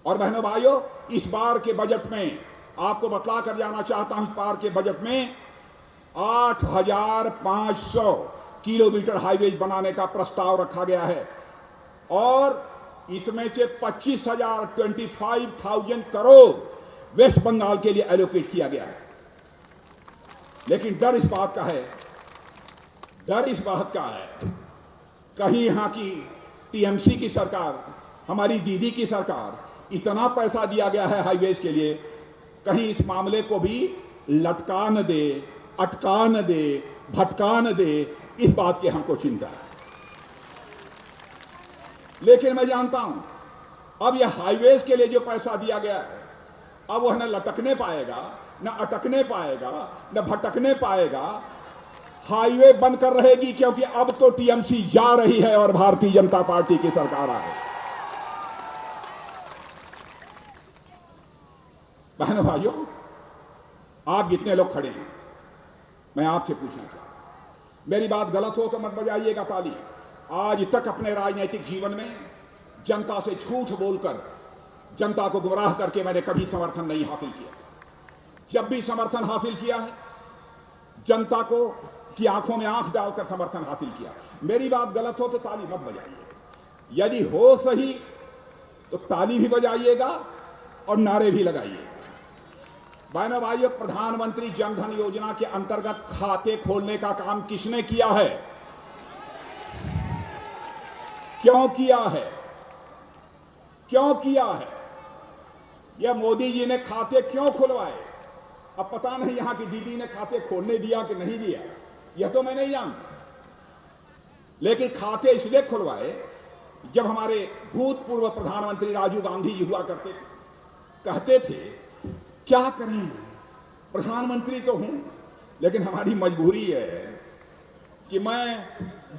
और बहनों भाइयों, इस बार के बजट में आपको बतला कर जाना चाहता हूं, इस बार के बजट में 8,500 किलोमीटर हाईवे बनाने का प्रस्ताव रखा गया है और इसमें से 25,000 करोड़ वेस्ट बंगाल के लिए एलोकेट किया गया है। लेकिन डर इस बात का है, कहीं यहां की टीएमसी की सरकार, हमारी दीदी की सरकार, इतना पैसा दिया गया है हाईवेज के लिए, कहीं इस मामले को भी लटका न दे, अटका न दे, भटका न दे, इस बात की हमको चिंता है। लेकिन मैं जानता हूं अब यह हाईवेज के लिए जो पैसा दिया गया है, अब वह न लटकने पाएगा, न अटकने पाएगा, न भटकने पाएगा। हाईवे बंद कर रहेगी, क्योंकि अब तो टीएमसी जा रही है और भारतीय जनता पार्टी की सरकार आ रही है। बहनों भाइयों, आप जितने लोग खड़े हैं, मैं आपसे पूछना चाहता हूं, मेरी बात गलत हो तो मत बजाइएगा ताली। आज तक अपने राजनीतिक जीवन में जनता से झूठ बोलकर, जनता को गुमराह करके मैंने कभी समर्थन नहीं हासिल किया। जब भी समर्थन हासिल किया है, जनता को की आंखों में आंख डालकर समर्थन हासिल किया। मेरी बात गलत हो तो ताली मत बजाइएगा, यदि हो सही तो ताली भी बजाइएगा और नारे भी लगाइएगा। बहनों भाइयों, प्रधानमंत्री जन धन योजना के अंतर्गत खाते खोलने का काम किसने किया है? क्यों किया है? क्यों किया है? यह मोदी जी ने खाते क्यों खुलवाए? अब पता नहीं यहां की दीदी ने खाते खोलने दिया कि नहीं दिया, यह तो मैं नहीं जानता, लेकिन खाते इसलिए खुलवाए, जब हमारे भूतपूर्व प्रधानमंत्री राजीव गांधी जी हुआ करते थे, कहते थे क्या करें, प्रधानमंत्री तो हूं, लेकिन हमारी मजबूरी है कि मैं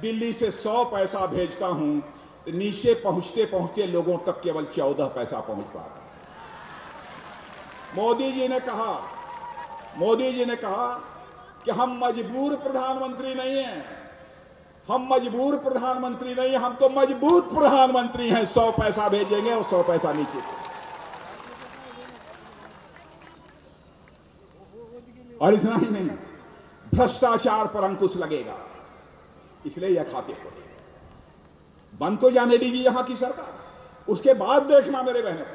दिल्ली से 100 पैसा भेजता हूं तो नीचे पहुंचते पहुंचते लोगों तक केवल 14 पैसा पहुंच पाता। मोदी जी ने कहा कि हम मजबूर प्रधानमंत्री नहीं हैं, हम तो मजबूत प्रधानमंत्री हैं। 100 पैसा भेजेंगे और 100 पैसा नीचे से। और इतना ही नहीं, भ्रष्टाचार पर अंकुश लगेगा, इसलिए यह खाते खोलेगा। बंद तो जाने दीजिए यहां की सरकार, उसके बाद देखना मेरे बहनों,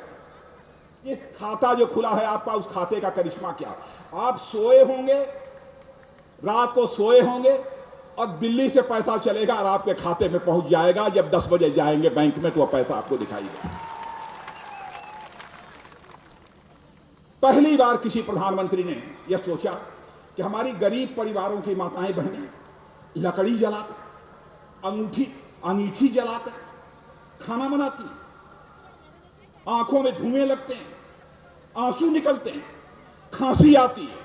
इस खाता जो खुला है आपका, उस खाते का करिश्मा क्या। आप सोए होंगे, रात को सोए होंगे और दिल्ली से पैसा चलेगा और आपके खाते में पहुंच जाएगा। जब 10 बजे जाएंगे बैंक में तो वह पैसा आपको दिखाई देगा। पहली बार किसी प्रधानमंत्री ने यह सोचा कि हमारी गरीब परिवारों की माताएं बहनें लकड़ी जलाकर, अंगीठी जलाकर खाना बनाती, आंखों में धुएं लगते हैं, आंसू निकलते हैं, खांसी आती है।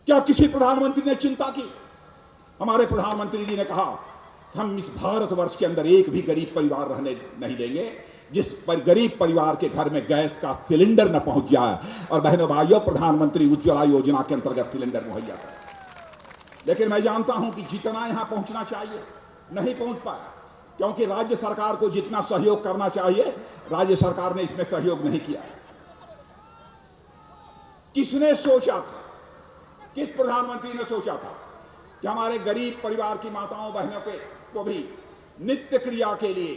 क्या किसी प्रधानमंत्री ने चिंता की? हमारे प्रधानमंत्री जी ने कहा हम इस भारतवर्ष के अंदर एक भी गरीब परिवार रहने नहीं देंगे जिस पर गरीब परिवार के घर में गैस का सिलेंडर न पहुंच जाए। और बहनों भाइयों, प्रधानमंत्री उज्ज्वला योजना के अंतर्गत सिलेंडर मुहैया करा। लेकिन मैं जानता हूं कि जितना यहां पहुंचना चाहिए नहीं पहुंच पाया, क्योंकि राज्य सरकार को जितना सहयोग करना चाहिए राज्य सरकार ने इसमें सहयोग नहीं किया। किसने सोचा था, किस प्रधानमंत्री ने सोचा था कि हमारे गरीब परिवार की माताओं बहनों को भी नित्य क्रिया के लिए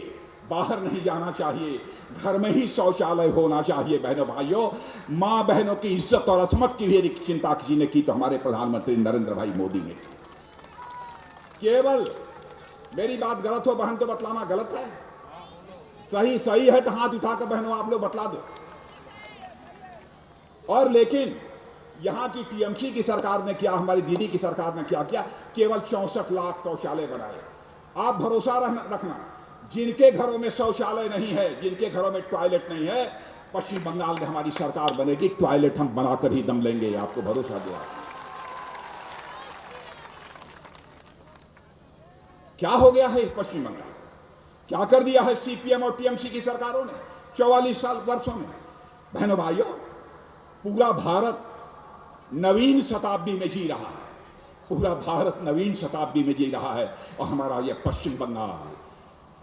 बाहर नहीं जाना चाहिए, घर में ही शौचालय होना चाहिए। बहनों भाइयों, मां बहनों की इज्जत और असमत की भी चिंता किसी ने की तो हमारे प्रधानमंत्री नरेंद्र भाई मोदी ने। केवल मेरी बात गलत हो बहन तो बतलाना, गलत है, सही है तो हाथ उठाकर बहनों आप लोग बतला दो। और लेकिन यहां की टीएमसी की सरकार ने क्या, हमारी दीदी की सरकार ने क्या किया? केवल 64 लाख शौचालय बनाए। आप भरोसा रखना, जिनके घरों में शौचालय नहीं है, जिनके घरों में टॉयलेट नहीं है, पश्चिम बंगाल में हमारी सरकार बनेगी, टॉयलेट हम बनाकर ही दम लेंगे, आपको भरोसा दिया। क्या हो गया है पश्चिम बंगाल? क्या कर दिया है सीपीएम और टीएमसी की सरकारों ने 44 साल वर्षों में? बहनों भाइयों, पूरा भारत नवीन शताब्दी में जी रहा है, पूरा भारत नवीन शताब्दी में जी रहा है और हमारा यह पश्चिम बंगाल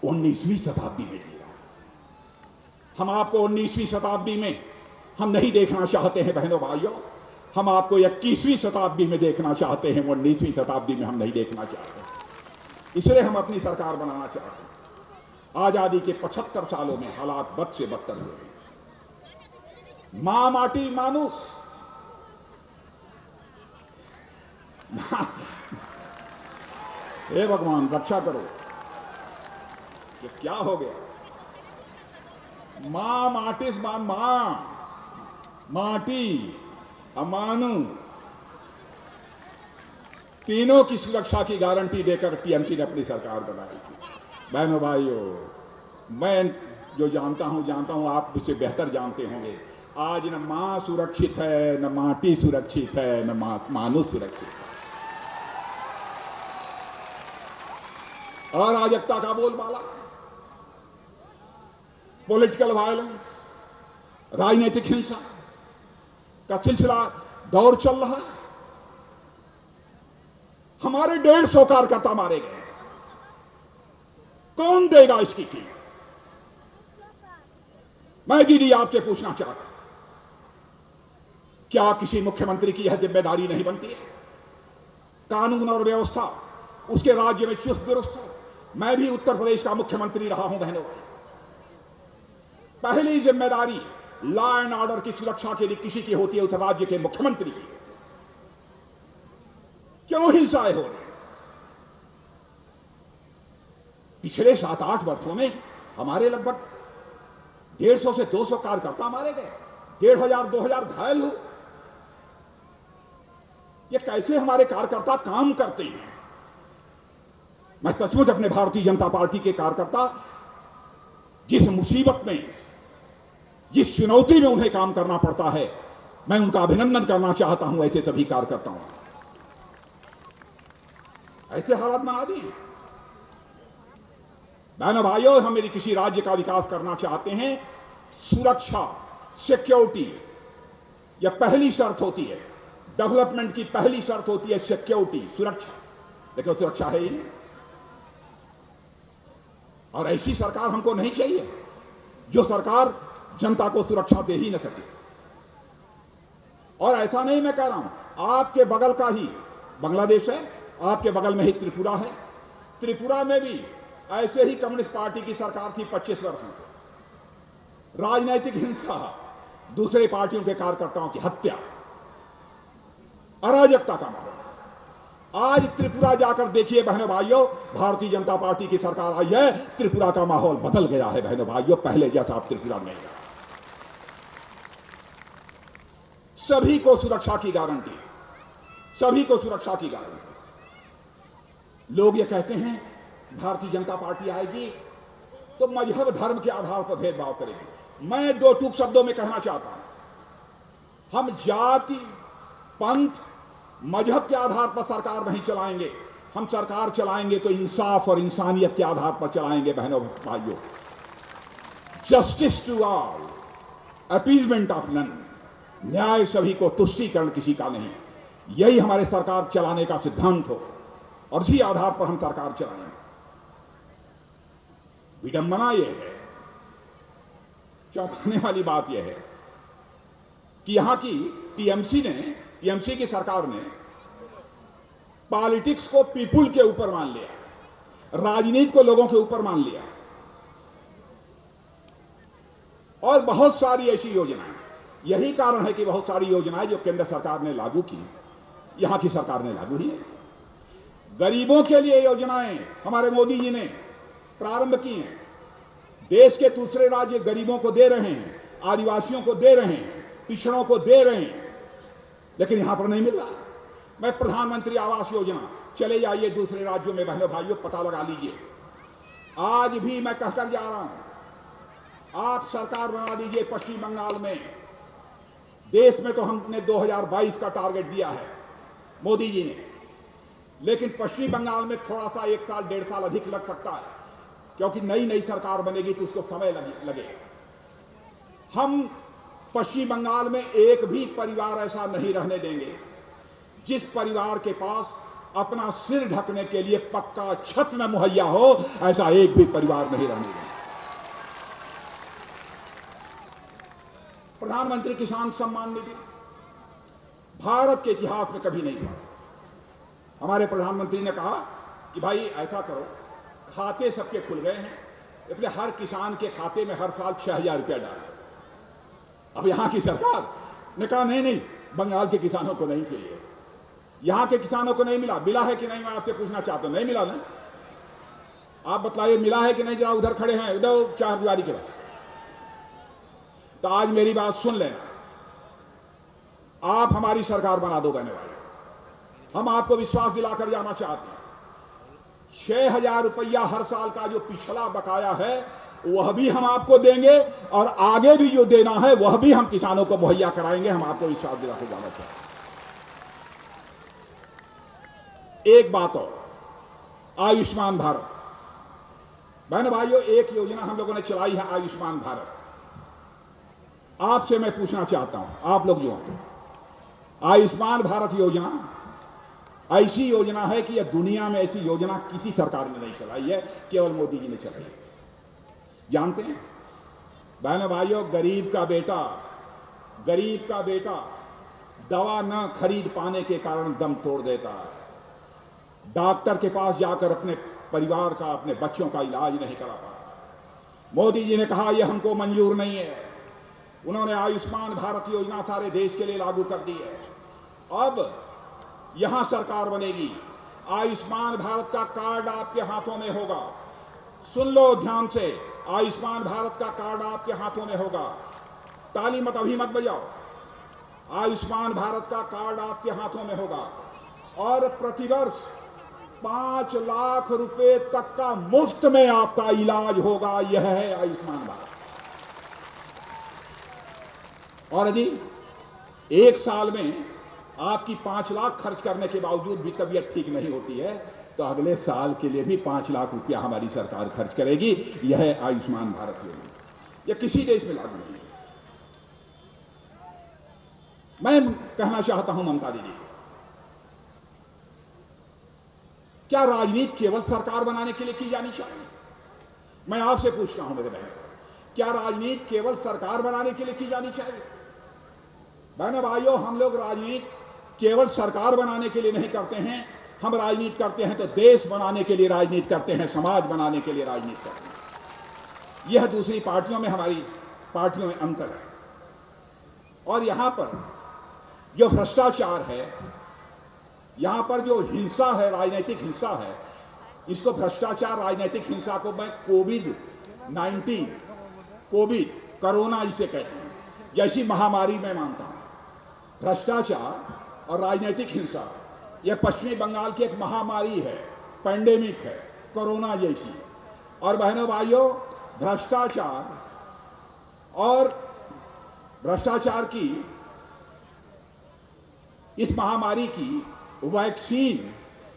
19वीं शताब्दी में जी रहा है। हम आपको 19वीं शताब्दी में हम नहीं देखना चाहते हैं बहनों भाइयों, हम आपको 21वीं शताब्दी में देखना चाहते हैं, 19वीं शताब्दी में हम नहीं देखना चाहते। इसलिए हम अपनी सरकार बनाना चाहते हैं। आजादी के 75 सालों में हालात बद से बदतर हुए। मां माटी मानुस, हे भगवान रक्षा करो, ये क्या हो गया? मां माटिस मां माटी अमानुस, तीनों की सुरक्षा की गारंटी देकर टीएमसी ने अपनी सरकार बनाई। बहनों भाइयों, मैं जो जानता हूं आप मुझसे बेहतर जानते होंगे, आज न मां सुरक्षित है, न माटी सुरक्षित है, न मानुष सुरक्षित है। अराजकता का बोलबाला, पॉलिटिकल वायलेंस, राजनीतिक हिंसा का सिलसिला दौर चल रहा है। हमारे 150 कार्यकर्ता मारे गए, कौन देगा इसकी कीमत? मैं दीदी आपसे पूछना चाहता, क्या किसी मुख्यमंत्री की यह जिम्मेदारी नहीं बनती है? कानून और व्यवस्था उसके राज्य में चुस्त दुरुस्त हो। मैं भी उत्तर प्रदेश का मुख्यमंत्री रहा हूं बहनों। पहली जिम्मेदारी लॉ एंड ऑर्डर की सुरक्षा के लिए किसी की होती है, उस राज्य के मुख्यमंत्री की। क्यों हिंसाएं हो रही? पिछले 7-8 वर्षों में हमारे लगभग 150 से 200 कार्यकर्ता मारे गए, 1500-2000 घायल हो। ये कैसे हमारे कार्यकर्ता काम करते हैं? मैं सचमुच अपने भारतीय जनता पार्टी के कार्यकर्ता जिस मुसीबत में, जिस चुनौती में उन्हें काम करना पड़ता है, मैं उनका अभिनंदन करना चाहता हूं। ऐसे सभी कार्यकर्ताओं का ऐसे हालात बना दिए। बहनों भाइयों, हम यदि किसी राज्य का विकास करना चाहते हैं, सुरक्षा, सिक्योरिटी, यह पहली शर्त होती है। डेवलपमेंट की पहली शर्त होती है सिक्योरिटी, सुरक्षा। देखो सुरक्षा है ही नहीं, और ऐसी सरकार हमको नहीं चाहिए जो सरकार जनता को सुरक्षा दे ही न सके। और ऐसा नहीं मैं कह रहा हूं, आपके बगल का ही बांग्लादेश है, आपके बगल में ही त्रिपुरा है। त्रिपुरा में भी ऐसे ही कम्युनिस्ट पार्टी की सरकार थी 25 वर्षों से। राजनीतिक हिंसा, दूसरे पार्टियों के कार्यकर्ताओं की हत्या, अराजकता का माहौल। आज त्रिपुरा जाकर देखिए बहनों भाइयों, भारतीय जनता पार्टी की सरकार आई है, त्रिपुरा का माहौल बदल गया है बहनों भाइयों। पहले जैसा आप त्रिपुरा में गया। सभी को सुरक्षा की गारंटी, सभी को सुरक्षा की गारंटी। लोग ये कहते हैं भारतीय जनता पार्टी आएगी तो मजहब धर्म के आधार पर भेदभाव करेगी। मैं 2 टूक शब्दों में कहना चाहता हूं, हम जाति, पंथ, मजहब के आधार पर सरकार नहीं चलाएंगे। हम सरकार चलाएंगे तो इंसाफ और इंसानियत के आधार पर चलाएंगे बहनों भाइयों। Justice to all, appeasement of none, न्याय सभी को, तुष्टीकरण किसी का नहीं। यही हमारे सरकार चलाने का सिद्धांत हो और इसी आधार पर हम सरकार चलाएंगे। विडंबना यह है, चौंकाने वाली बात यह है कि यहां की टीएमसी की सरकार ने पॉलिटिक्स को पीपुल के ऊपर मान लिया, राजनीति को लोगों के ऊपर मान लिया। और बहुत सारी ऐसी योजनाएं, यही कारण है कि बहुत सारी योजनाएं जो केंद्र सरकार ने लागू की, यहां की सरकार ने लागू ही नहीं। गरीबों के लिए योजनाएं हमारे मोदी जी ने प्रारंभ की हैं। देश के दूसरे राज्य गरीबों को दे रहे हैं, आदिवासियों को दे रहे हैं, पिछड़ों को दे रहे हैं, लेकिन यहां पर नहीं मिल रहा। मैं प्रधानमंत्री आवास योजना, चले जाइए दूसरे राज्यों में बहनों भाइयों, पता लगा लीजिए। आज भी मैं कहकर जा रहा हूं, आप सरकार बना दीजिए पश्चिम बंगाल में। देश में तो हमने 2022 का टारगेट दिया है मोदी जी ने, लेकिन पश्चिम बंगाल में थोड़ा सा 1 साल 1.5 साल अधिक लग सकता है, क्योंकि नई सरकार बनेगी तो उसको समय लगेगा। हम पश्चिम बंगाल में एक भी परिवार ऐसा नहीं रहने देंगे जिस परिवार के पास अपना सिर ढकने के लिए पक्का छत न मुहैया हो। ऐसा एक भी परिवार नहीं रहने देंगे। प्रधानमंत्री किसान सम्मान निधि भारत के इतिहास में कभी नहीं हुआ। हमारे प्रधानमंत्री ने कहा कि भाई ऐसा करो, खाते सबके खुल गए हैं, इसलिए हर किसान के खाते में हर साल 6,000 रुपया डालो। अब यहां की सरकार ने कहा नहीं नहीं, बंगाल के किसानों को नहीं चाहिए, यहां के किसानों को नहीं मिला। मिला है कि नहीं, मैं आपसे पूछना चाहता हूं। नहीं मिला ना? आप बतलाइए, मिला है कि नहीं? जरा उधर खड़े हैं, उधर चारदीवारी के बाद। तो आज मेरी बात सुन लेना, आप हमारी सरकार बना दो बहने भाई, हम आपको विश्वास दिलाकर जाना चाहते हैं। 6,000 रुपया हर साल का जो पिछला बकाया है वह भी हम आपको देंगे, और आगे भी जो देना है वह भी हम किसानों को मुहैया कराएंगे। हम आपको विश्वास दिलाकर जाना चाहते हैं। एक बात और, आयुष्मान भारत। बहन भाइयों, एक योजना हम लोगों ने चलाई है, आयुष्मान भारत। आपसे मैं पूछना चाहता हूं, आप लोग जो हैं, आयुष्मान भारत योजना ऐसी योजना है कि यह दुनिया में ऐसी योजना किसी सरकार ने नहीं चलाई है, केवल मोदी जी ने चलाई है। जानते हैं बहनों भाइयों, गरीब का बेटा दवा न खरीद पाने के कारण दम तोड़ देता है, डॉक्टर के पास जाकर अपने परिवार का, अपने बच्चों का इलाज नहीं करा पाता। मोदी जी ने कहा यह हमको मंजूर नहीं है। उन्होंने आयुष्मान भारत योजना सारे देश के लिए लागू कर दी है। अब यहां सरकार बनेगी, आयुष्मान भारत का कार्ड आपके हाथों में होगा। सुन लो ध्यान से, आयुष्मान भारत का कार्ड आपके हाथों में होगा। ताली मत अभी मत बजाओ। आयुष्मान भारत का कार्ड आपके हाथों में होगा और प्रतिवर्ष 5 लाख रुपए तक का मुफ्त में आपका इलाज होगा। यह है आयुष्मान भारत। और यदि एक साल में आपकी 5 लाख खर्च करने के बावजूद भी तबीयत ठीक नहीं होती है, तो अगले साल के लिए भी 5 लाख रुपया हमारी सरकार खर्च करेगी। यह है आयुष्मान भारत योजना। यह किसी देश में लागू नहीं है। मैं कहना चाहता हूं ममता दीदी, क्या राजनीति केवल सरकार बनाने के लिए की जानी चाहिए? मैं आपसे पूछता हूं मेरे बहन, क्या राजनीति केवल सरकार बनाने के लिए की जानी चाहिए? बहनों भाइयों, हम लोग राजनीति केवल सरकार बनाने के लिए नहीं करते हैं। हम राजनीति करते हैं तो देश बनाने के लिए राजनीति करते हैं, समाज बनाने के लिए राजनीति करते हैं। यह दूसरी पार्टियों में, हमारी पार्टियों में अंतर है। और यहां पर जो भ्रष्टाचार है, यहां पर जो हिंसा है, राजनीतिक हिंसा है, इसको भ्रष्टाचार, राजनीतिक हिंसा को मैं कोविड-19, कोरोना इसे कहते हैं, जैसी महामारी में मानता हूं। भ्रष्टाचार और राजनीतिक हिंसा यह पश्चिमी बंगाल की एक महामारी है, पैंडेमिक है, कोरोना जैसी। और बहनों भाइयों, भ्रष्टाचार की इस महामारी की वैक्सीन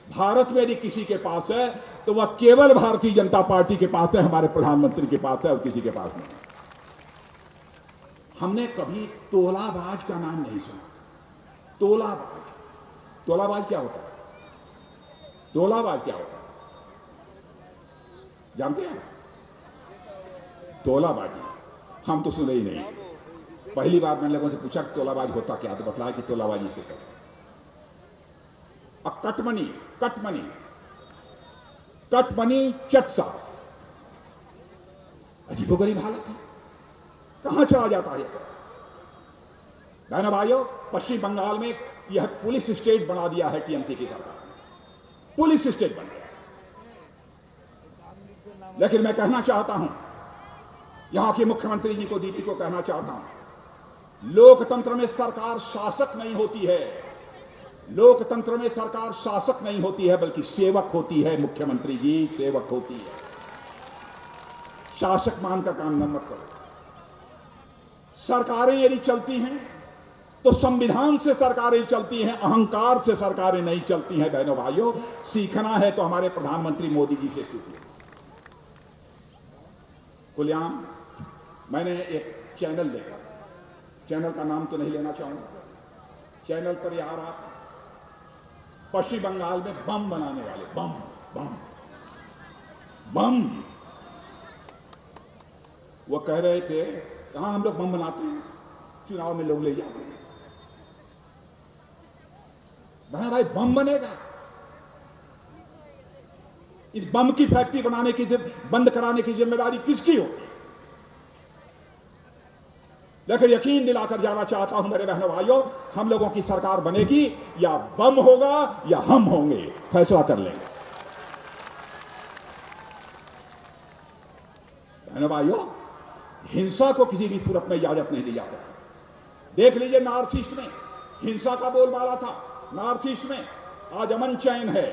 भारत में यदि किसी के पास है तो वह केवल भारतीय जनता पार्टी के पास है, हमारे प्रधानमंत्री के पास है, और किसी के पास नहीं। हमने कभी तोलाबाज का नाम नहीं सुना। तोलाबाज क्या होता है? तोलाबाज क्या होता है जानते हैं? तोलाबाजी हम तो सुने ही नहीं। पहली बार मैंने लोगों से पूछा कि तोलाबाज होता क्या, तो बतलाया कि तोलाबाजी से करते। अब कटमनी चटसाफ, अजीबोगरीब हालत है। कहां चला जाता है? बहनों भाइयों, पश्चिम बंगाल में यह पुलिस स्टेट बना दिया है टीएमसी की सरकार ने। पुलिस स्टेट बन गया। लेकिन मैं कहना चाहता हूं, यहां के मुख्यमंत्री जी को, दीदी को कहना चाहता हूं, लोकतंत्र में सरकार शासक नहीं होती है। लोकतंत्र में सरकार शासक नहीं होती है, बल्कि सेवक होती है। मुख्यमंत्री जी सेवक होती है। शासक मानकर काम न मत करो। सरकारें यदि चलती हैं तो संविधान से सरकारें चलती हैं, अहंकार से सरकारें नहीं चलती हैं। बहनों भाइयों, सीखना है तो हमारे प्रधानमंत्री मोदी जी से सीख लो। कुलयाम, मैंने एक चैनल देखा, चैनल का नाम तो नहीं लेना चाहूंगा। चैनल पर यार आप पश्चिम बंगाल में बम बनाने वाले, बम वो कह रहे थे, कहां हम लोग बम बनाते हैं? चुनाव में लोग ले जाते हैं। बहन भाई, बम बनेगा। इस बम की फैक्ट्री बनाने की, बंद कराने की जिम्मेदारी किसकी होगी? लेकिन यकीन दिलाकर जाना चाहता हूं मेरे बहनों भाइयों, हम लोगों की सरकार बनेगी, या बम होगा या हम होंगे, फैसला कर लेंगे। बहनों भाइयों, हिंसा को किसी भी सूरत में इजाजत नहीं दी जाती। देख लीजिए, नॉर्थ ईस्ट में हिंसा का बोलबाला था। नॉर्थ ईस्ट में आज अमन चैन है,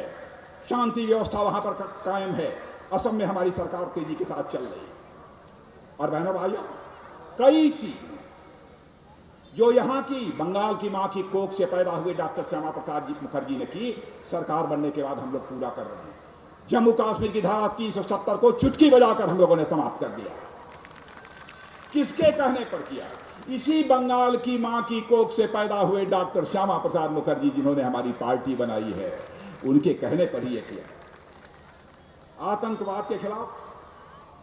शांति व्यवस्था वहां पर कायम है। असम में हमारी सरकार तेजी के साथ चल रही है। और बहनों भाइयों, कई चीज जो यहां की बंगाल की मां की कोख से पैदा हुए डॉक्टर श्यामा प्रसाद मुखर्जी ने की, सरकार बनने के बाद हम लोग पूरा कर रहे हैं। जम्मू कश्मीर की धारा 370 को चुटकी बजाकर हम लोगों ने समाप्त कर दिया। किसके कहने पर किया? इसी बंगाल की मां की कोख से पैदा हुए डॉक्टर श्यामा प्रसाद मुखर्जी, जिन्होंने हमारी पार्टी बनाई है, उनके कहने पर ही यह किया। आतंकवाद के खिलाफ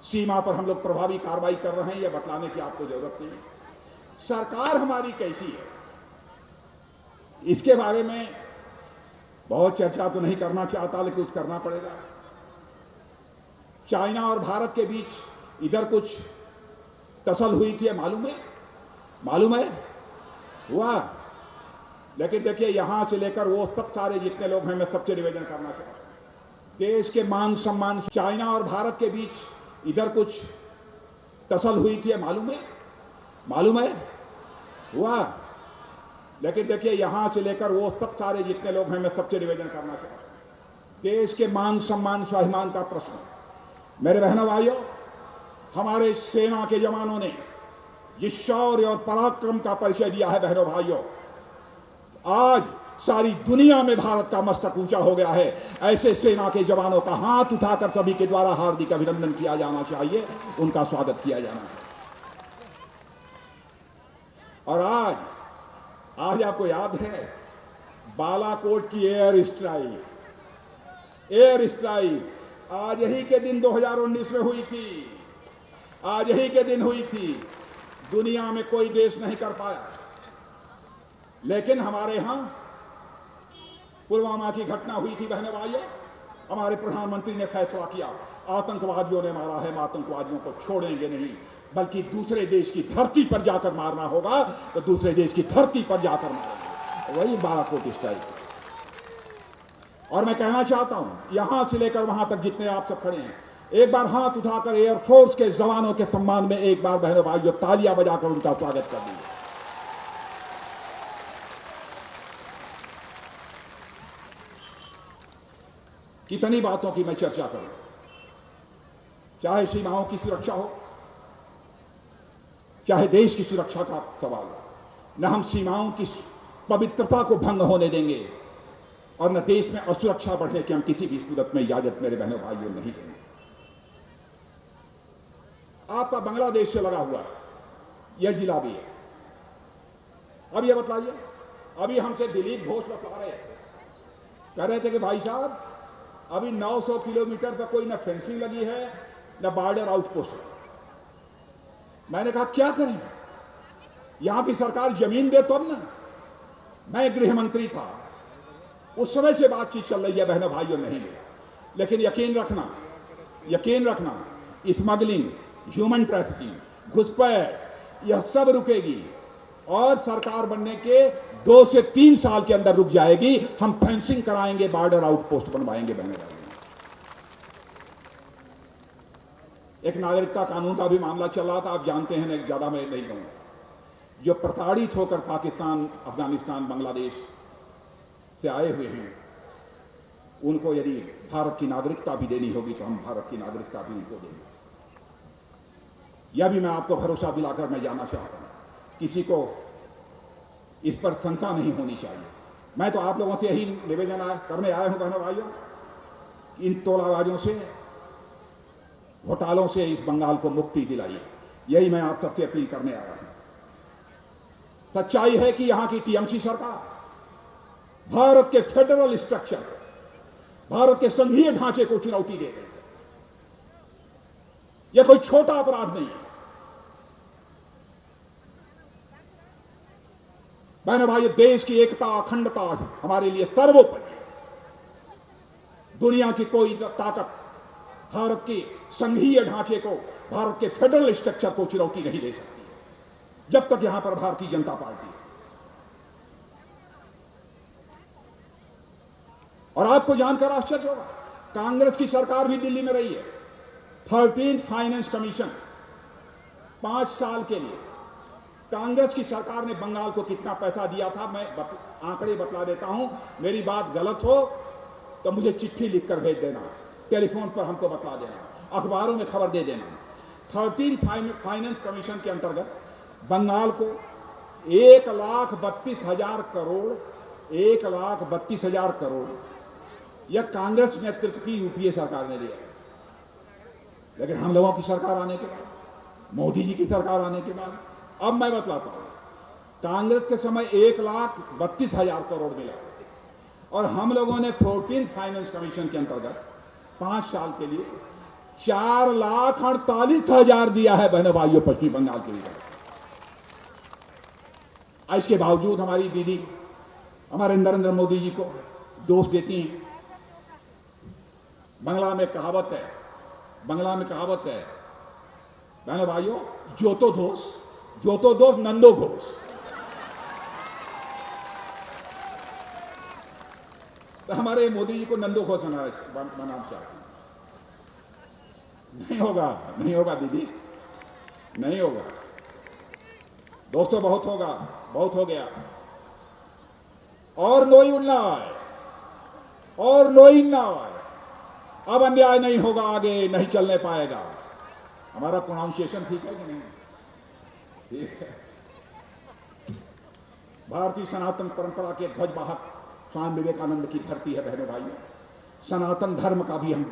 सीमा पर हम लोग प्रभावी कार्रवाई कर रहे हैं, यह बतलाने की आपको जरूरत नहीं है। सरकार हमारी कैसी है, इसके बारे में बहुत चर्चा तो नहीं करना चाहता, लेकिन कुछ करना पड़ेगा। चाइना और भारत के बीच इधर कुछ टसल हुई थी, मालूम है हुआ। लेकिन देखिए, यहां से लेकर वो सब सारे जितने लोग हैं, मैं सबसे निवेदन करना चाहता हूं, देश के मान सम्मान, चाइना और भारत के बीच इधर कुछ टसल हुई थी, मालूम है हुआ। लेकिन देखिए, यहां से लेकर वो सब सारे जितने लोग हैं, मैं सबसे निवेदन करना चाहता हूं, देश के मान सम्मान स्वाभिमान का प्रश्न। मेरे बहनों भाइयों, हमारे सेना के जवानों ने जिस शौर्य और पराक्रम का परिचय दिया है, बहनों भाइयों, आज सारी दुनिया में भारत का मस्तक ऊंचा हो गया है। ऐसे सेना के जवानों का हाथ उठाकर सभी के द्वारा हार्दिक अभिनंदन किया जाना चाहिए, उनका स्वागत किया जाना चाहिए। और आज आपको याद है, बालाकोट की एयर स्ट्राइक आज यही के दिन 2019 में हुई थी। आज यही के दिन हुई थी। दुनिया में कोई देश नहीं कर पाया, लेकिन हमारे यहां पुलवामा की घटना हुई थी। बहनों भाइयों, हमारे प्रधानमंत्री ने फैसला किया, आतंकवादियों ने मारा है, आतंकवादियों को छोड़ेंगे नहीं, बल्कि दूसरे देश की धरती पर जाकर मारना होगा तो दूसरे देश की धरती पर जाकर मारेंगे। वही बालाकोट स्ट्राइक। और मैं कहना चाहता हूं, यहां से लेकर वहां तक जितने आप सब खड़े हैं, एक बार हाथ उठाकर एयरफोर्स के जवानों के सम्मान में एक बार बहनों भाइयों तालियां बजाकर उनका स्वागत कर दीजिए। कितनी बातों की मैं चर्चा करूं, चाहे सीमाओं की सुरक्षा हो, चाहे देश की सुरक्षा का सवाल हो, न हम सीमाओं की पवित्रता को भंग होने देंगे और न देश में असुरक्षा बढ़ने की हम किसी भी सूरत में इजाजत मेरे बहनों भाइयों नहीं देंगे। आपका बांग्लादेश से लगा हुआ यह जिला भी है। अब यह बताइए, अभी हमसे दिलीप घोष बता रहे थे, कह रहे थे कि भाई साहब, अभी 900 किलोमीटर पर कोई न फेंसिंग लगी है न बॉर्डर आउटपोस्ट। मैंने कहा क्या करें, यहां की सरकार जमीन दे तब ना। मैं गृह मंत्री था, उस समय से बातचीत चल रही है, बहनों भाइयों नहीं मिला। लेकिन यकीन रखना, स्मगलिंग, ह्यूमन ट्रैफिकिंग, घुसपैठ, यह सब रुकेगी और सरकार बनने के 2 से 3 साल के अंदर रुक जाएगी। हम फेंसिंग कराएंगे, बॉर्डर आउटपोस्ट बनवाएंगे। बहनों भाइयों, एक नागरिकता कानून का भी मामला चल रहा था, आप जानते हैं, ज्यादा मैं नहीं कहूंगा। जो प्रताड़ित होकर पाकिस्तान, अफगानिस्तान, बांग्लादेश से आए हुए हैं, उनको यदि भारत की नागरिकता भी देनी होगी तो हम भारत की नागरिकता भी उनको देंगे। यह भी मैं आपको भरोसा दिलाकर मैं जाना चाहता हूं, किसी को इस पर शंका नहीं होनी चाहिए। मैं तो आप लोगों से यही निवेदन करने आया हूं, बहनों भाइयों, इन तोलाबाजों से, घोटालों से इस बंगाल को मुक्ति दिलाइए। यही मैं आप सबसे अपील करने आया हूं। सच्चाई है कि यहां की टीएमसी सरकार भारत के फेडरल स्ट्रक्चर, भारत के संघीय ढांचे को चुनौती दे रही है। यह कोई छोटा अपराध नहीं है। बहनों भाइयों, देश की एकता अखंडता हमारे लिए सर्वोपरि है। दुनिया की कोई ताकत भारत के संघीय ढांचे को, भारत के फेडरल स्ट्रक्चर को चुनौती नहीं दे सकती है जब तक यहां पर भारतीय जनता पार्टी है। और आपको जानकर आश्चर्य होगा, कांग्रेस की सरकार भी दिल्ली में रही है। 13th फाइनेंस कमीशन 5 साल के लिए कांग्रेस की सरकार ने बंगाल को कितना पैसा दिया था, मैं आंकड़े बतला देता हूं। मेरी बात गलत हो तो मुझे चिट्ठी लिखकर भेज देना, टेलीफोन पर हमको बता देना, अखबारों में खबर दे देना। 13th फाइनेंस कमीशन के अंतर्गत बंगाल को 1,32,000 करोड़ 1,32,000 करोड़ यह कांग्रेस नेतृत्व की यूपीए सरकार ने दिया। लेकिन हम लोगों की सरकार आने के बाद, मोदी जी की सरकार आने के बाद, अब मैं बतलाता हूं, कांग्रेस के समय 1,32,000 करोड़ मिला और हम लोगों ने 14th फाइनेंस कमीशन के अंतर्गत 5 साल के लिए 4,48,000 दिया है बहनों भाइयों पश्चिम बंगाल के लिए। इसके बावजूद हमारी दीदी हमारे नरेंद्र मोदी जी को दोष देती हैं। बंगला में कहावत है बहनों भाइयों, जो तो दोष नंदो घोष। तो हमारे मोदी जी को नंदो घोष बनाना चाहते हैं। नहीं होगा दीदी, नहीं होगा। दोस्तों, बहुत हो गया। और नोई ना आए। अब अन्याय नहीं होगा, आगे नहीं चलने पाएगा। हमारा प्रोनाउंसिएशन ठीक है कि नहीं? ठीक है। भारतीय सनातन परंपरा के ध्वजवाहक स्वामी विवेकानंद की धरती है बहनों भाइयों। सनातन धर्म का भी हम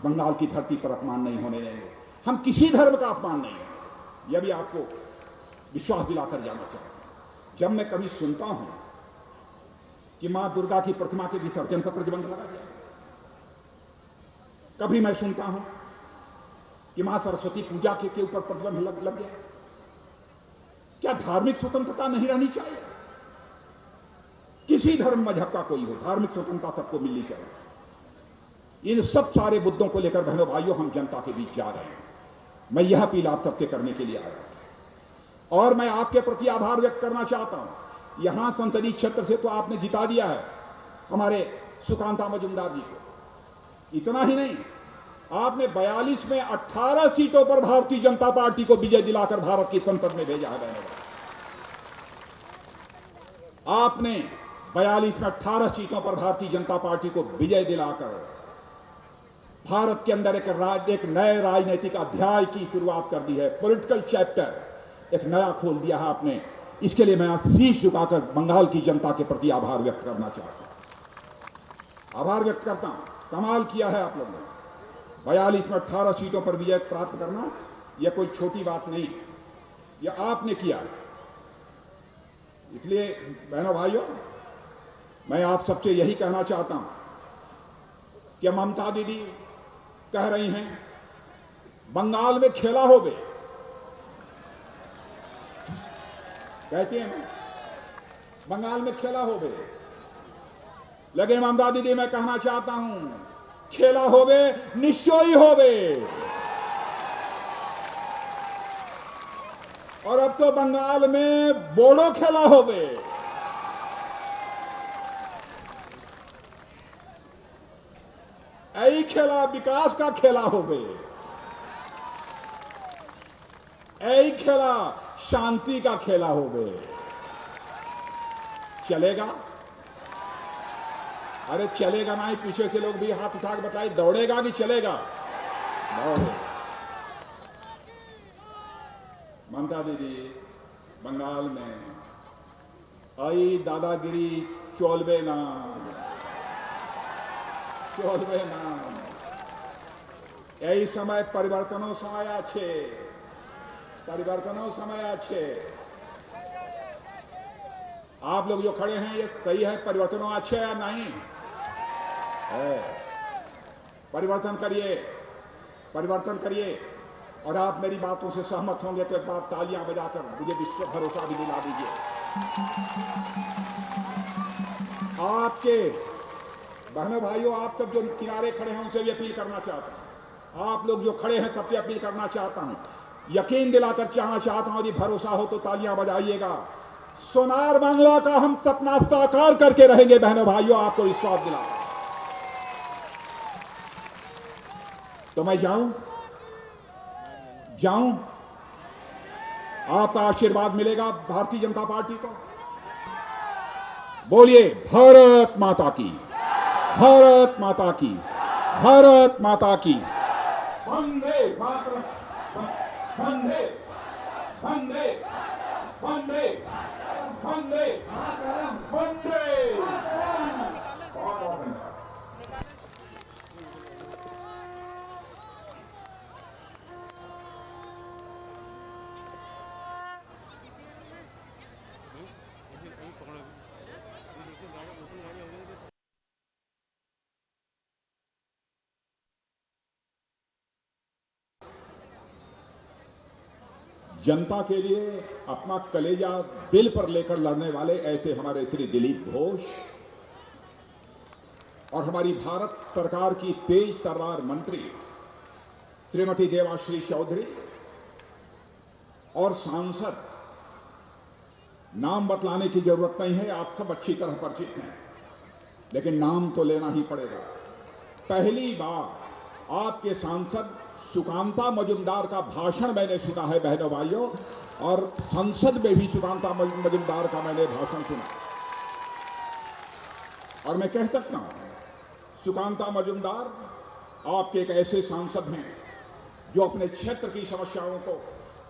बंगाल की धरती पर अपमान नहीं होने देंगे। हम किसी धर्म का अपमान नहीं है, यह भी आपको विश्वास दिलाकर जाना चाहता हूं। जब मैं कभी सुनता हूं कि मां दुर्गा की प्रतिमा के विसर्जन पर प्रतिबंध लगा दिया, कभी मैं सुनता हूं कि मां सरस्वती पूजा के ऊपर प्रतिबंध लग गया। क्या धार्मिक स्वतंत्रता नहीं रहनी चाहिए? किसी धर्म मजहब का कोई हो, धार्मिक स्वतंत्रता सबको मिलनी चाहिए। इन सब सारे मुद्दों को लेकर बहनों भाइयों हम जनता के बीच जा रहे हैं। मैं यह अपील आप सबसे करने के लिए आया और मैं आपके प्रति आभार व्यक्त करना चाहता हूं। यहां संसदीय क्षेत्र से तो आपने जिता दिया है हमारे सुकांता मजुमदार जी को। इतना ही नहीं, आपने 42 में 18 सीटों पर भारतीय जनता पार्टी को विजय दिलाकर भारत की संसद में भेजा है। आपने 42 में 18 सीटों पर भारतीय जनता पार्टी को विजय दिलाकर भारत के अंदर एक नए राजनीतिक अध्याय की शुरुआत कर दी है। पॉलिटिकल चैप्टर एक नया खोल दिया है आपने। इसके लिए मैं आज शीश झुकाकर बंगाल की जनता के प्रति आभार व्यक्त करना चाहता हूं। आभार व्यक्त करता हूं। कमाल किया है आप लोगों ने। 42 में 18 सीटों पर विजय प्राप्त करना यह कोई छोटी बात नहीं, यह आपने किया है। इसलिए बहनों भाइयों, मैं आप सबसे यही कहना चाहता हूं कि ममता दीदी कह रही हैं बंगाल में खेला हो गए, कहती हैं बंगाल में खेला हो गए। लेकिन ममता दीदी मैं कहना चाहता हूं खेला हो गए निश्चय हो गए। और अब तो बंगाल में बोडो खेला हो गए। यही खेला विकास का खेला हो गए। यही खेला शांति का खेला हो गए। चलेगा? अरे चलेगा ना ही, पीछे से लोग भी हाथ उठा के बताए दौड़ेगा कि चलेगा? दौड़ेगा। ममता दीदी बंगाल में आई दादागिरी चोलबे ना। यही समय परिवर्तनों समय अच्छे। आप लोग जो खड़े हैं ये सही है, परिवर्तनों अच्छे या नहीं है? परिवर्तन करिए। और आप मेरी बातों से सहमत होंगे तो एक बार तालियां बजाकर मुझे विश्व भरोसा भी दिला दीजिए। आपके बहनों भाइयों, आप सब जो किनारे खड़े हैं उनसे भी अपील करना चाहता हूं, आप लोग जो खड़े हैं सबसे अपील करना चाहता हूं, यकीन दिलाकर चाहना चाहता हूं, यदि भरोसा हो तो तालियां बजाइएगा। सोनार बांग्ला का हम सपना साकार करके रहेंगे बहनों भाइयों, आपको विश्वास दिलाता। तो मैं जाऊं, आपका आशीर्वाद मिलेगा भारतीय जनता पार्टी को। बोलिए भारत माता की, भारत माता की, भारत माता की। वंदे मातरम, वंदे वंदे वंदे वंदे वंदे। जनता के लिए अपना कलेजा दिल पर लेकर लड़ने वाले ऐसे हमारे श्री दिलीप घोष और हमारी भारत सरकार की तेज तर्रार मंत्री श्रीमती देवाश्री चौधरी और सांसद, नाम बतलाने की जरूरत नहीं है, आप सब अच्छी तरह परिचित हैं, लेकिन नाम तो लेना ही पड़ेगा। पहली बार आपके सांसद सुकांता मजुमदार का भाषण मैंने सुना है बहनों भाइयों, और संसद में भी सुकांता मजुमदार का मैंने भाषण सुना। और मैं कह सकता हूं, सुकांता मजुमदार आपके एक ऐसे सांसद हैं जो अपने क्षेत्र की समस्याओं को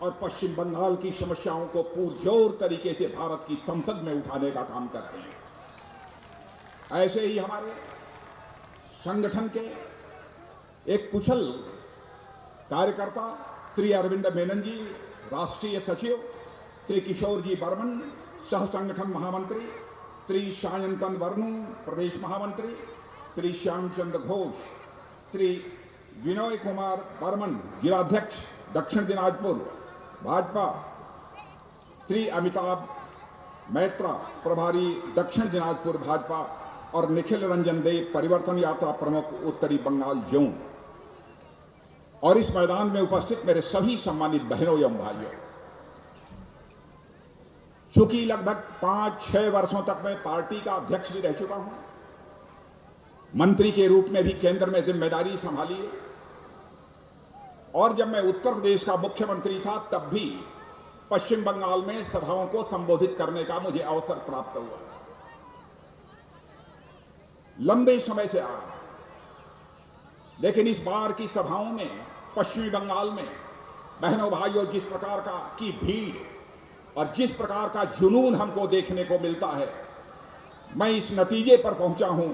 और पश्चिम बंगाल की समस्याओं को पुरजोर तरीके से भारत की संसद में उठाने का काम करते हैं। ऐसे ही हमारे संगठन के एक कुशल कार्यकर्ता श्री अरविंद मेनन जी, राष्ट्रीय सचिव, श्री किशोर जी बर्मन, सह संगठन महामंत्री, श्री सायंतन वर्णु, प्रदेश महामंत्री, श्री श्यामचंद्र घोष, श्री विनोय कुमार बर्मन, जिलाध्यक्ष दक्षिण दिनाजपुर भाजपा, श्री अमिताभ मैत्रा, प्रभारी दक्षिण दिनाजपुर भाजपा, और निखिल रंजन देव, परिवर्तन यात्रा प्रमुख, उत्तरी बंगाल जोन। और इस मैदान में उपस्थित मेरे सभी सम्मानित बहनों एवं भाइयों, चूंकि लगभग 5-6 वर्षों तक मैं पार्टी का अध्यक्ष भी रह चुका हूं, मंत्री के रूप में भी केंद्र में जिम्मेदारी संभाली है, और जब मैं उत्तर प्रदेश का मुख्यमंत्री था तब भी पश्चिम बंगाल में सभाओं को संबोधित करने का मुझे अवसर प्राप्त हुआ। लंबे समय से आ रहा, लेकिन इस बार की सभाओं में पश्चिमी बंगाल में बहनों भाइयों जिस प्रकार का की भीड़ और जिस प्रकार का जुनून हमको देखने को मिलता है, मैं इस नतीजे पर पहुंचा हूं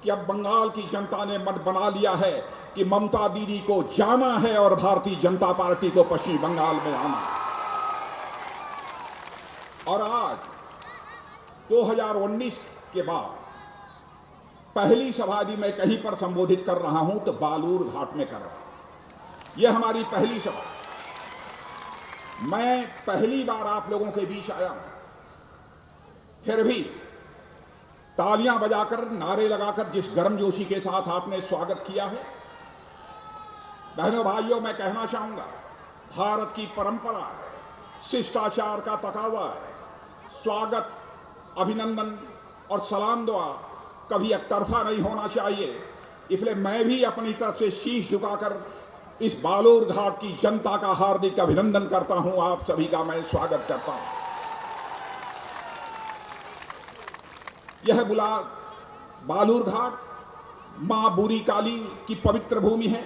कि अब बंगाल की जनता ने मन बना लिया है कि ममता दीदी को जाना है और भारतीय जनता पार्टी को पश्चिम बंगाल में आना। और आज 2019 के बाद पहली सभा यदि मैं कहीं पर संबोधित कर रहा हूं तो बालूर घाट में कर रहा हूं। यह हमारी पहली सभा, मैं पहली बार आप लोगों के बीच आया हूं, फिर भी तालियां बजाकर, नारे लगाकर जिस गर्मजोशी के साथ आपने स्वागत किया है, बहनों भाइयों, मैं कहना चाहूंगा, भारत की परंपरा है, शिष्टाचार का तकाजा है, स्वागत, अभिनंदन और सलाम दुआ कभी एकतरफा नहीं होना चाहिए। इसलिए मैं भी अपनी तरफ से शीश झुकाकर इस बालूर घाट की जनता का हार्दिक अभिनंदन करता हूं, आप सभी का मैं स्वागत करता हूं। यह बालूर घाट मां बुरी काली की पवित्र भूमि है,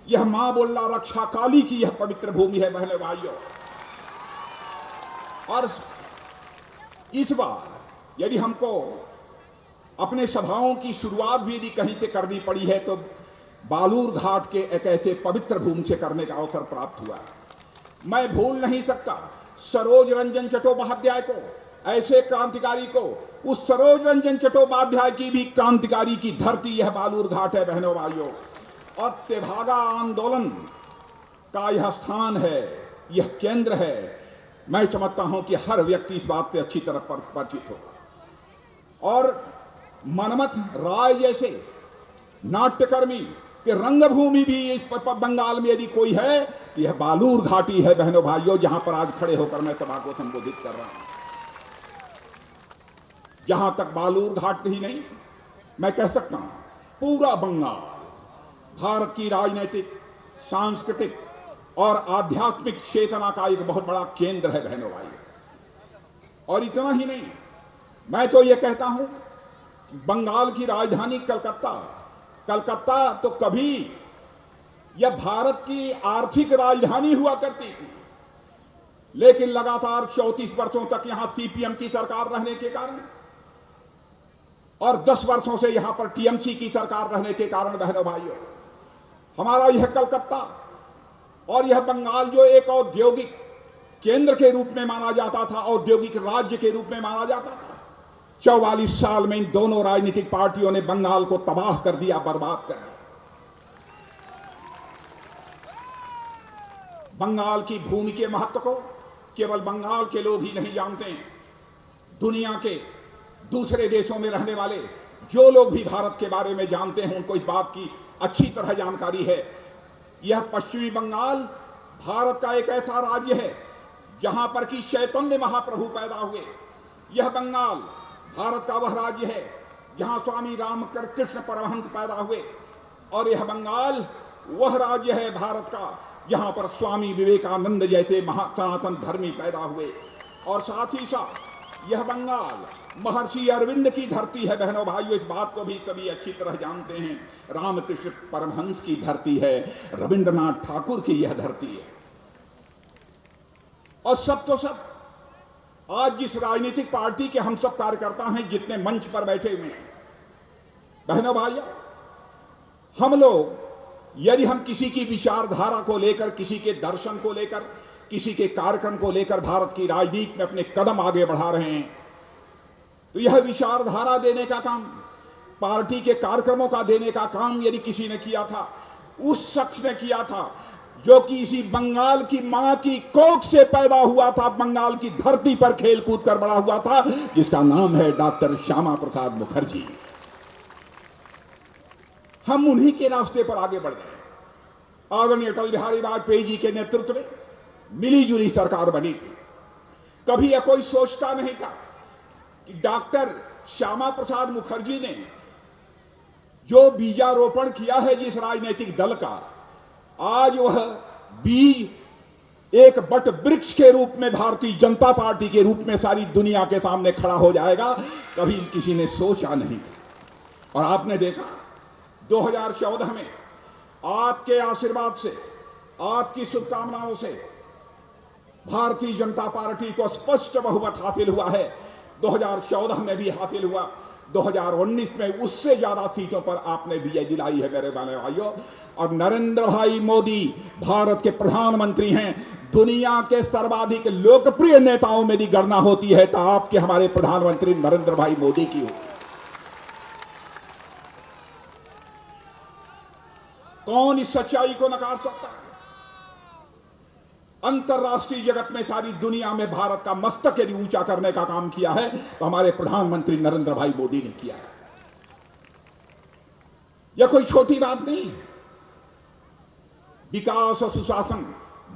यह मां बोल्ला रक्षा काली की यह पवित्र भूमि है बहनों भाइयों। और इस बार यदि हमको अपने सभाओं की शुरुआत भी यदि कहीं से करनी पड़ी है तो बालूर घाट के एक ऐसे पवित्र भूमि से करने का अवसर प्राप्त हुआ है। मैं भूल नहीं सकता सरोज रंजन चट्टोपाध्याय को, ऐसे क्रांतिकारी को, उस सरोज रंजन चट्टोपाध्याय की भी क्रांतिकारी की धरती यह बालूर घाट है बहनों भाइयों। और तेभागा आंदोलन का यह स्थान है, यह केंद्र है, मैं समझता हूं कि हर व्यक्ति इस बात से अच्छी तरह परिचित होगा। और मनमथ राय जैसे नाट्यकर्मी कि रंगभूमि भी बंगाल में यदि कोई है तो यह बालूर घाटी है बहनों भाइयों, जहां पर आज खड़े होकर मैं सभा को संबोधित कर रहा हूं। जहां तक बालूर घाट ही नहीं, मैं कह सकता हूं पूरा बंगाल भारत की राजनीतिक, सांस्कृतिक और आध्यात्मिक चेतना का एक बहुत बड़ा केंद्र है बहनों भाइयों। और इतना ही नहीं, मैं तो यह कहता हूं बंगाल की राजधानी कलकत्ता तो कभी यह भारत की आर्थिक राजधानी हुआ करती थी, लेकिन लगातार 34 वर्षों तक यहां सीपीएम की सरकार रहने के कारण और 10 वर्षों से यहां पर टीएमसी की सरकार रहने के कारण बहनों भाइयों, हमारा यह कलकत्ता और यह बंगाल जो एक औद्योगिक केंद्र के रूप में माना जाता था, औद्योगिक राज्य के रूप में माना जाता था, 44 साल में इन दोनों राजनीतिक पार्टियों ने बंगाल को तबाह कर दिया, बर्बाद कर दिया। बंगाल की भूमि के महत्व को केवल बंगाल के लोग ही नहीं जानते, दुनिया के दूसरे देशों में रहने वाले जो लोग भी भारत के बारे में जानते हैं उनको इस बात की अच्छी तरह जानकारी है। यह पश्चिमी बंगाल भारत का एक ऐसा राज्य है जहां पर कि चैतन्य महाप्रभु पैदा हुए। यह बंगाल भारत का वह राज्य है जहां स्वामी रामकृष्ण परमहंस पैदा हुए, और यह बंगाल वह राज्य है भारत का जहां पर स्वामी विवेकानंद जैसे सनातन धर्मी पैदा हुए। और साथ ही साथ यह बंगाल महर्षि अरविंद की धरती है बहनों भाइयों, इस बात को भी सभी अच्छी तरह जानते हैं। रामकृष्ण परमहंस की धरती है, रविंद्रनाथ ठाकुर की यह धरती है। और सब तो सब आज जिस राजनीतिक पार्टी के हम सब कार्यकर्ता हैं, जितने मंच पर बैठे हुए हैं बहनों भाइयों, हम लोग यदि हम किसी की विचारधारा को लेकर, किसी के दर्शन को लेकर, किसी के कार्यक्रम को लेकर भारत की राजनीति में अपने कदम आगे बढ़ा रहे हैं, तो यह विचारधारा देने का काम, पार्टी के कार्यक्रमों का देने का काम यदि किसी ने किया था, उस शख्स ने किया था जो कि इसी बंगाल की मां की कोख से पैदा हुआ था, बंगाल की धरती पर खेल कूद कर बड़ा हुआ था, जिसका नाम है डॉक्टर श्यामा प्रसाद मुखर्जी। हम उन्हीं के रास्ते पर आगे बढ़ गए। आदरणीय अटल बिहारी वाजपेयी जी के नेतृत्व में मिली जुली सरकार बनी थी। कभी यह कोई सोचता नहीं था कि डॉक्टर श्यामा प्रसाद मुखर्जी ने जो बीजारोपण किया है जिस राजनीतिक दल का, आज वह बीज एक बट वृक्ष के रूप में भारतीय जनता पार्टी के रूप में सारी दुनिया के सामने खड़ा हो जाएगा, कभी किसी ने सोचा नहीं। और आपने देखा 2014 में आपके आशीर्वाद से, आपकी शुभकामनाओं से भारतीय जनता पार्टी को स्पष्ट बहुमत हासिल हुआ है। 2014 में भी हासिल हुआ, 2019 में उससे ज्यादा सीटों पर आपने विजय दिलाई है मेरे भाइयों। और नरेंद्र भाई मोदी भारत के प्रधानमंत्री हैं। दुनिया के सर्वाधिक लोकप्रिय नेताओं में भी गणना होती है तो आपके हमारे प्रधानमंत्री नरेंद्र भाई मोदी की हो। कौन इस सच्चाई को नकार सकता है? अंतरराष्ट्रीय जगत में, सारी दुनिया में भारत का मस्तक यदि ऊंचा करने का काम किया है तो हमारे प्रधानमंत्री नरेंद्र भाई मोदी ने किया है। यह कोई छोटी बात नहीं। विकास और सुशासन,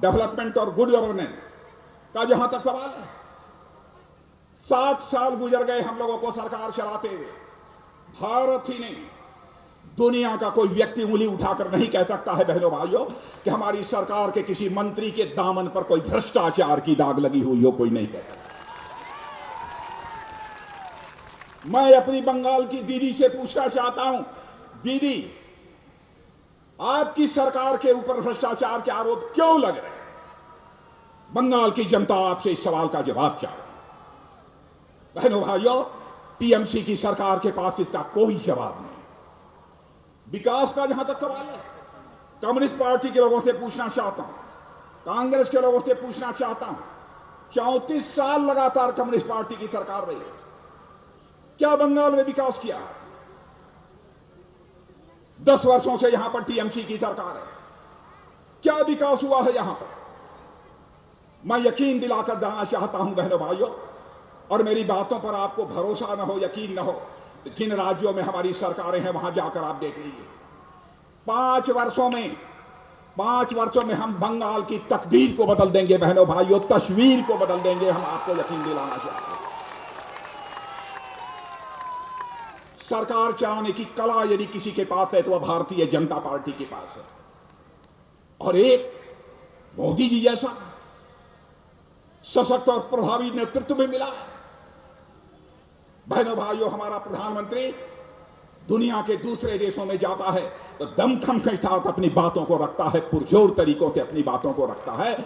डेवलपमेंट और गुड गवर्नेंस का जहां तक सवाल है, 7 साल गुजर गए हम लोगों को सरकार चलाते हुए। भारत ही नहीं, दुनिया का कोई व्यक्ति उंगली उठाकर नहीं कह सकता है बहनों भाइयों कि हमारी सरकार के किसी मंत्री के दामन पर कोई भ्रष्टाचार की दाग लगी हुई हो, कोई नहीं कहता। मैं अपनी बंगाल की दीदी से पूछना चाहता हूं, दीदी आपकी सरकार के ऊपर भ्रष्टाचार के आरोप क्यों लग रहे हैं? बंगाल की जनता आपसे इस सवाल का जवाब चाहती। बहनों भाइयों, टीएमसी की सरकार के पास इसका कोई जवाब नहीं। विकास का जहां तक सवाल है, कम्युनिस्ट पार्टी के लोगों से पूछना चाहता हूं, कांग्रेस के लोगों से पूछना चाहता हूं, 34 साल लगातार कम्युनिस्ट पार्टी की सरकार रही है, क्या बंगाल में विकास किया? 10 वर्षों से यहां पर टीएमसी की सरकार है। क्या विकास हुआ है यहां पर? मैं यकीन दिलाकर जाना चाहता हूं बहनों भाइयों, और मेरी बातों पर आपको भरोसा न हो, यकीन न हो, जिन राज्यों में हमारी सरकारें हैं वहां जाकर आप देख लीजिए। 5 वर्षों में हम बंगाल की तकदीर को बदल देंगे बहनों भाइयों, तस्वीर को बदल देंगे, हम आपको यकीन दिलाना चाहते हैं। सरकार चलाने की कला यदि किसी के पास है तो वह भारतीय जनता पार्टी के पास है, और एक मोदी जी जैसा सशक्त और प्रभावी नेतृत्व भी मिला है। बहनों भाइयों, हमारा प्रधानमंत्री दुनिया के दूसरे देशों में जाता है तो दमखम के साथ अपनी बातों को रखता है, पुरजोर तरीकों से अपनी बातों को रखता है,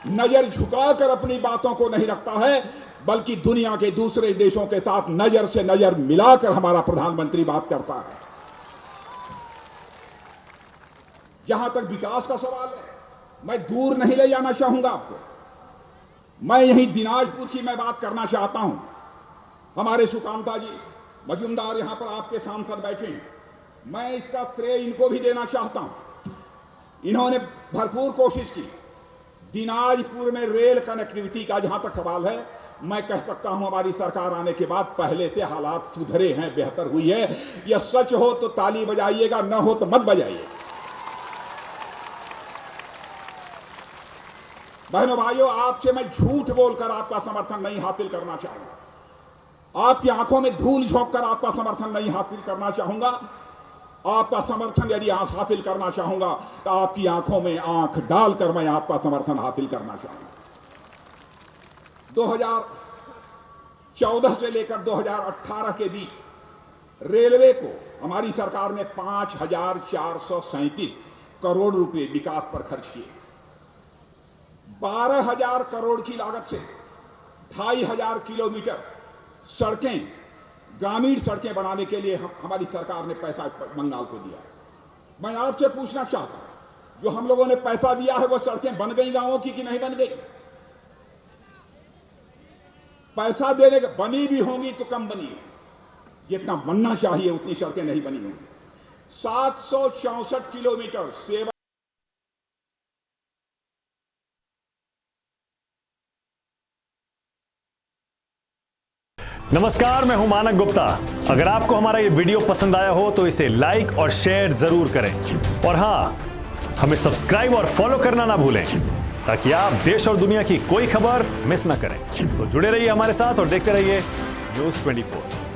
नजर झुकाकर अपनी बातों को नहीं रखता है, बल्कि दुनिया के दूसरे देशों के साथ नजर से नजर मिलाकर हमारा प्रधानमंत्री बात करता है। जहां तक विकास का सवाल है, मैं दूर नहीं ले जाना चाहूंगा आपको, मैं यहीं दिनाजपुर की मैं बात करना चाहता हूं। हमारे सुकांता जी मजूमदार यहां पर आपके सांसद बैठे हैं, मैं इसका श्रेय इनको भी देना चाहता हूं। इन्होंने भरपूर कोशिश की। दिनाजपुर में रेल कनेक्टिविटी का जहां तक सवाल है, मैं कह सकता हूं हमारी सरकार आने के बाद पहले से हालात सुधरे हैं, बेहतर हुई है। यह सच हो तो ताली बजाइएगा, न हो तो मत बजाइए। बहनों भाइयों, आपसे मैं झूठ बोलकर आपका समर्थन नहीं हासिल करना चाहूंगा, आपकी आंखों में धूल झोंक कर आपका समर्थन नहीं हासिल करना चाहूंगा। आपका समर्थन यदि हासिल करना चाहूंगा तो आपकी आंखों में आंख डालकर मैं आपका समर्थन हासिल करना चाहूंगा। 2014 से लेकर 2018 के बीच रेलवे को हमारी सरकार ने 5,437 करोड़ रुपए विकास पर खर्च किए। 12,000 करोड़ की लागत से 2,500 किलोमीटर सड़कें, ग्रामीण सड़कें बनाने के लिए हमारी सरकार ने पैसा बंगाल को दिया। मैं आपसे पूछना चाहता हूं, जो हम लोगों ने पैसा दिया है वो सड़कें बन गई गांवों की कि नहीं बन गई? पैसा देने के बनी भी होंगी तो कम बनी, जितना बनना चाहिए उतनी सड़कें नहीं बनी होंगी। 764 किलोमीटर सेवा। नमस्कार, मैं हूं मानक गुप्ता। अगर आपको हमारा ये वीडियो पसंद आया हो तो इसे लाइक और शेयर जरूर करें, और हां, हमें सब्सक्राइब और फॉलो करना ना भूलें ताकि आप देश और दुनिया की कोई खबर मिस ना करें। तो जुड़े रहिए हमारे साथ और देखते रहिए न्यूज़ 24।